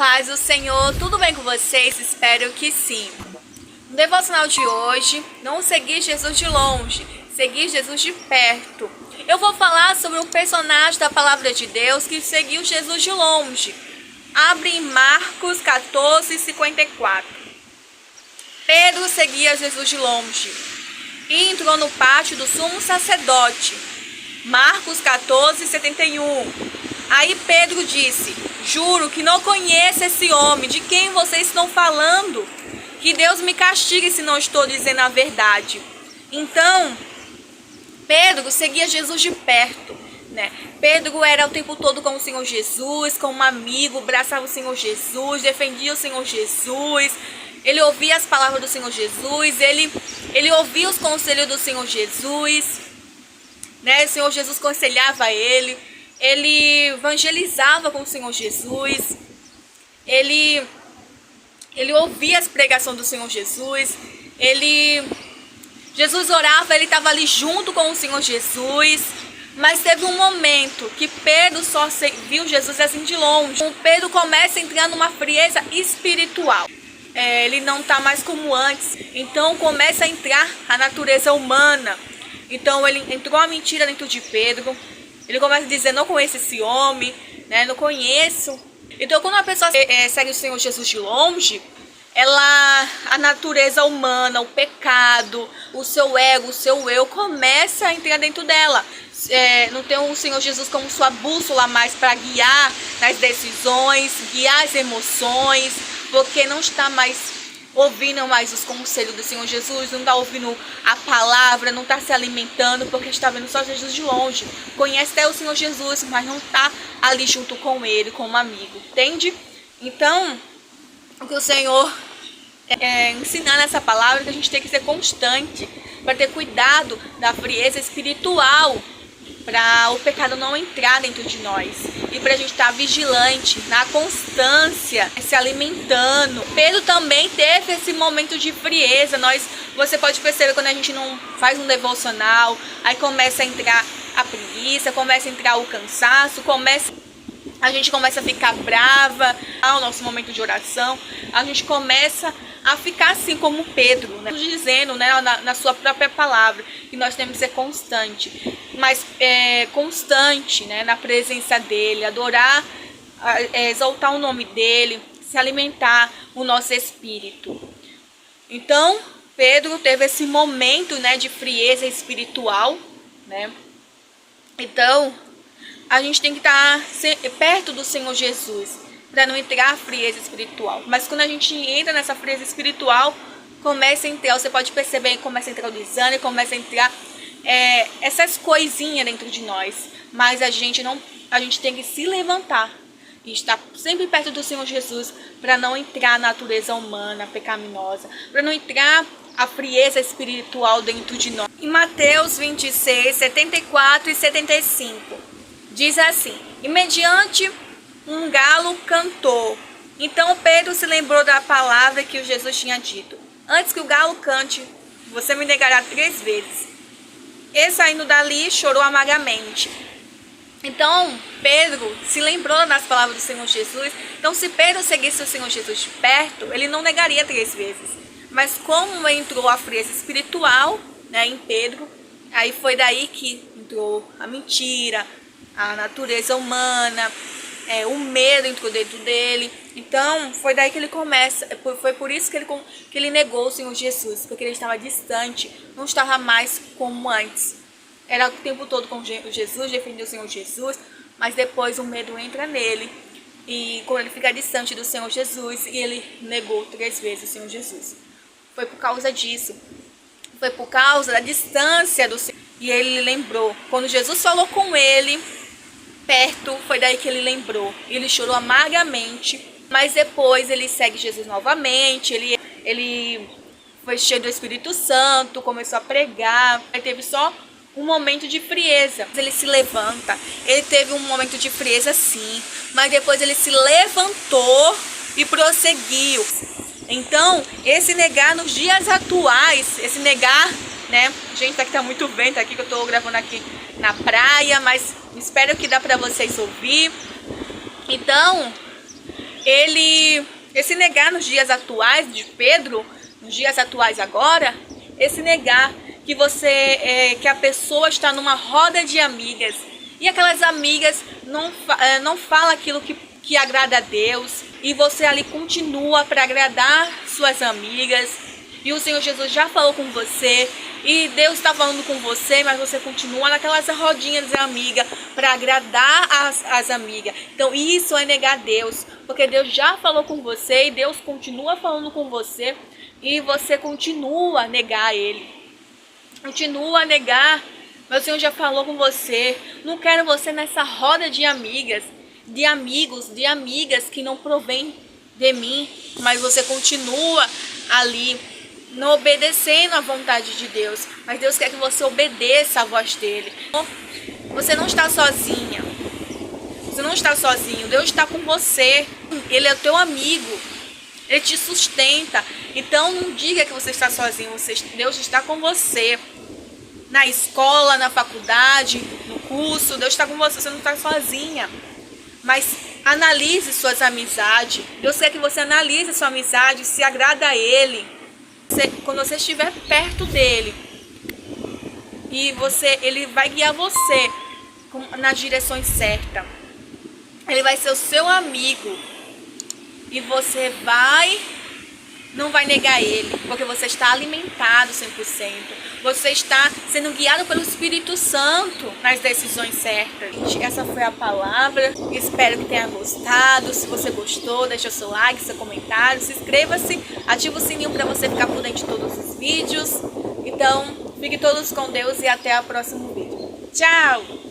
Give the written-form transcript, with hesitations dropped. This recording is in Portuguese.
paz do Senhor, tudo bem com vocês? Espero que sim. No devocional de hoje, não seguir Jesus de longe, seguir Jesus de perto. Eu vou falar sobre um personagem da palavra de Deus que seguiu Jesus de longe. Abre em Marcos 14:54. Pedro seguia Jesus de longe e entrou no pátio do sumo sacerdote. Marcos 14:71. Aí Pedro disse: juro que não conheço esse homem, de quem vocês estão falando? Que Deus me castigue se não estou dizendo a verdade. Então, Pedro seguia Jesus de perto, né? Pedro era o tempo todo com o Senhor Jesus, como um amigo, abraçava o Senhor Jesus, defendia o Senhor Jesus. Ele ouvia as palavras do Senhor Jesus, ele ouvia os conselhos do Senhor Jesus, né? O Senhor Jesus aconselhava ele evangelizava com o Senhor Jesus, ele ouvia as pregações do Senhor Jesus, Jesus orava, ele estava ali junto com o Senhor Jesus. Mas teve um momento que Pedro só viu Jesus assim de longe. Pedro começa a entrar numa frieza espiritual. Ele não está mais como antes. Então começa a entrar a natureza humana. Então ele entrou a mentira dentro de Pedro. Ele começa a dizer: não conheço esse homem, né? Não conheço. Então quando uma pessoa segue o Senhor Jesus de longe, a natureza humana, o pecado, o seu ego, o seu eu começa a entrar dentro dela. Não tem o Senhor Jesus como sua bússola mais para guiar nas decisões, guiar as emoções, porque não está mais ouvindo mais os conselhos do Senhor Jesus, não está ouvindo a palavra, não está se alimentando, porque está vendo só Jesus de longe. Conhece até o Senhor Jesus, mas não está ali junto com ele, como amigo, entende? Então, o que o Senhor ensinar nessa palavra é que a gente tem que ser constante, para ter cuidado da frieza espiritual, para o pecado não entrar dentro de nós e para a gente estar vigilante, na constância, se alimentando. Pedro também teve esse momento de frieza. Você pode perceber quando a gente não faz um devocional, aí começa a entrar a preguiça, começa a entrar o cansaço, a gente começa a ficar brava ao nosso momento de oração, a gente começa a ficar assim como Pedro, né? Dizendo, né, na sua própria palavra, que nós temos que ser constante, mas constante, né, na presença dele, adorar, exaltar o nome dele, se alimentar o nosso espírito. Então Pedro teve esse momento, né, de frieza espiritual, né? Então a gente tem que estar perto do Senhor Jesus, para não entrar a frieza espiritual. Mas quando a gente entra nessa frieza espiritual, começa a entrar, você pode perceber, começa a entrar o desânimo, começa a entrar essas coisinhas dentro de nós. Mas a gente tem que se levantar e estar sempre perto do Senhor Jesus, para não entrar a natureza humana pecaminosa, para não entrar a frieza espiritual dentro de nós. Em Mateus 26, 74 e 75, diz assim: e mediante um galo cantou. Então Pedro se lembrou da palavra que o Jesus tinha dito: antes que o galo cante, você me negará 3 vezes. E saindo dali, chorou amargamente. Então Pedro se lembrou das palavras do Senhor Jesus. Então, se Pedro seguisse o Senhor Jesus de perto, ele não negaria 3 vezes. Mas como entrou a frieza espiritual, né, em Pedro, aí foi daí que entrou a mentira, a natureza humana, o medo entrou dentro dele. Então foi daí que ele começa. Foi por isso que ele negou o Senhor Jesus, porque ele estava distante, não estava mais como antes. Era o tempo todo com Jesus, defendia o Senhor Jesus, mas depois o medo entra nele, e quando ele fica distante do Senhor Jesus, e ele negou 3 vezes o Senhor Jesus. Foi por causa disso, foi por causa da distância do Senhor. E ele lembrou, quando Jesus falou com ele perto, foi daí que ele lembrou. Ele chorou amargamente, mas depois ele segue Jesus novamente. Ele foi cheio do Espírito Santo, começou a pregar. Aí teve só um momento de frieza. Ele se levanta. Ele teve um momento de frieza, sim, mas depois ele se levantou e prosseguiu. Então, esse negar nos dias atuais, esse negar, né? Gente, aqui tá muito vento aqui, que eu tô gravando aqui na praia, mas espero que dá para vocês ouvir. Então, esse negar nos dias atuais de Pedro, nos dias atuais agora, esse negar que a pessoa está numa roda de amigas e aquelas amigas não falam aquilo que agrada a Deus, e você ali continua para agradar suas amigas, e o Senhor Jesus já falou com você, e Deus está falando com você, mas você continua naquelas rodinhas de amiga para agradar as amigas. Então isso é negar Deus, porque Deus já falou com você e Deus continua falando com você, e você continua a negar Ele. Continua a negar. Meu Senhor já falou com você. Não quero você nessa roda de amigas, de amigos, de amigas que não provém de mim, mas você continua ali não obedecendo à vontade de Deus. Mas Deus quer que você obedeça à voz dele. Você não está sozinha. Você não está sozinho. Deus está com você. Ele é o teu amigo. Ele te sustenta. Então não diga que você está sozinho. Deus está com você. Na escola, na faculdade, no curso, Deus está com você. Você não está sozinha. Mas analise suas amizades. Deus quer que você analise sua amizade, se agrada a Ele. Quando você estiver perto dele, e ele vai guiar você nas direções certas. Ele vai ser o seu amigo. E você não vai negar ele, porque você está alimentado 100%. Você está sendo guiado pelo Espírito Santo nas decisões certas. Essa foi a palavra. Espero que tenha gostado. Se você gostou, deixa seu like, seu comentário, se inscreva-se, ativa o sininho para você ficar por dentro de todos os vídeos. Então, fiquem todos com Deus e até o próximo vídeo. Tchau!